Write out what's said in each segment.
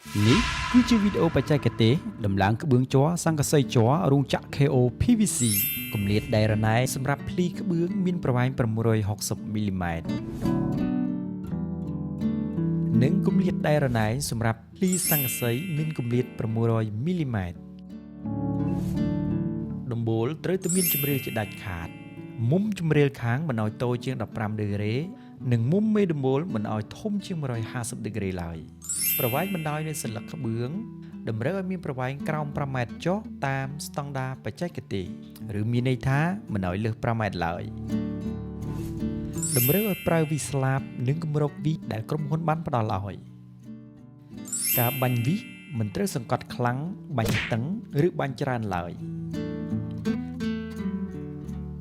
នេះគឺជាវីដេអូបច្ចេកទេសដំឡើងក្បឿងជ័រសង្កសីជ័ររោងចក្រ KO PVC គម្លាតដែលរណែសម្រាប់ភ្លីក្បឿងមានប្រវែង660មីលីម៉ែត្រនិងគម្លាតដែលរណែសម្រាប់ភ្លីសង្កសីមានគម្លាត600មីលីម៉ែត្រដំបូលត្រូវតែមានជម្រាលជាដាច់ខាតមុំជម្រាលខាងមិនឲ្យតូចជាង15ដឺក្រេនិងមុំមេដំបូលមិនឲ្យធំជាង150ដឺក្រេឡើយប្រវែងបណ្ដោយនៃសន្លឹកក្បឿងតម្រូវឲ្យមានប្រវែងក្រោម5ម៉ែត្រចុះតាមស្តង់ដារបច្ចេកទេសឬមានន័យថាមិនឲ្យលើស5ម៉ែត្រឡើយតម្រូវឲ្យប្រើវីស្លាបនិងគម្របវីដែលក្រុមហ៊ុនបានផ្ដល់ឲ្យការបាញ់វីមិនត្រូវសង្កត់ខ្លាំងបាញ់តឹងឬបាញ់ច្រើនឡើយ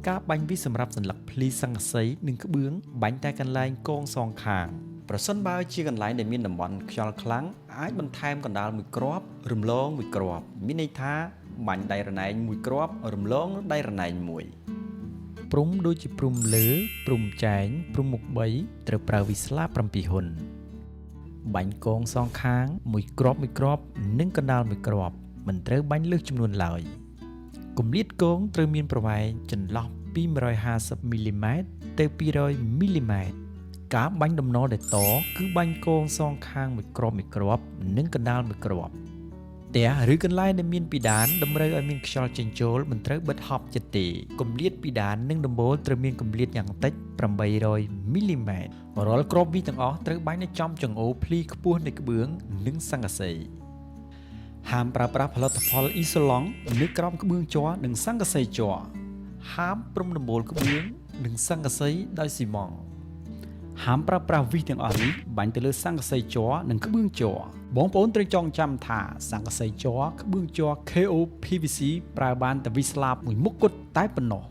ការបាញ់វីសម្រាប់សន្លឹកភ្លីសង្កសីនិងក្បឿងបាញ់តែកន្លែងកងសងខាងប្រសិនបើជាកន្លែងដែលមានតំបន់ខ្យល់ខ្លាំងអាចបន្ថែមកណ្ដាលមួយគ្រាប់រំលងមួយគ្រាប់មានន័យថាបាញ់ដៃរណែងមួយគ្រាប់រំលងដៃរណែងមួយព្រំដូចជាព្រំលើព្រំចែងព្រំមុខ3ត្រូវប្រើវិស្លាប7ហ៊ុនបាញ់កងសងខាងមួយគ្រាប់និងកណ្ដាលមួយគ្រាប់មិនត្រូវបាញ់លើសចំនួនឡើយគម្លាតកងត្រូវមានប្រវែងចន្លោះពី150មីលីម៉ែត្រទៅ200មីលីម៉ែត្រការបាញ់ដំណរដែលតគឺបាញ់កងសងខាងមួយគ្រាប់និងកណ្ដាលមួយគ្រាប់ផ្ទះឬកន្លែងដែលមានពីដានតម្រូវឲ្យមានខ្យល់ចេញចូលមិនត្រូវបិទហប់ចិត្តទេគម្លាតពីដាននិងដំបូលត្រូវមានគម្លាតយ៉ាងតិច800មីលីម៉ែត្ររាល់គ្រាប់វីទាំងអស់ត្រូវបាញ់នៅចំចង្អូរភ្លីខ្ពស់នៃក្បឿងនិងសង្កសីហាមប្រើប្រាស់ផលិតផលអ៊ីសូឡង់នៅក្រោមក្បឿងជ័រនិងសង្កសីជ័រហាមព្រំដំបូលក្បឿងនិងសង្កសីដោយស៊ីម៉ង់ហាមប្រើប្រាស់វីទាំងអស់នេះបាញ់ទៅលើសង្កសីជ័រនិងក្បឿងជ័របងប្អូនត្រូវចងចាំថាសង្កសីជ័រក្បឿងជ័រ KO PVC ប្រើបានតែវីស្លាបមួយមុខគត់តែប៉ុណ្ណោះ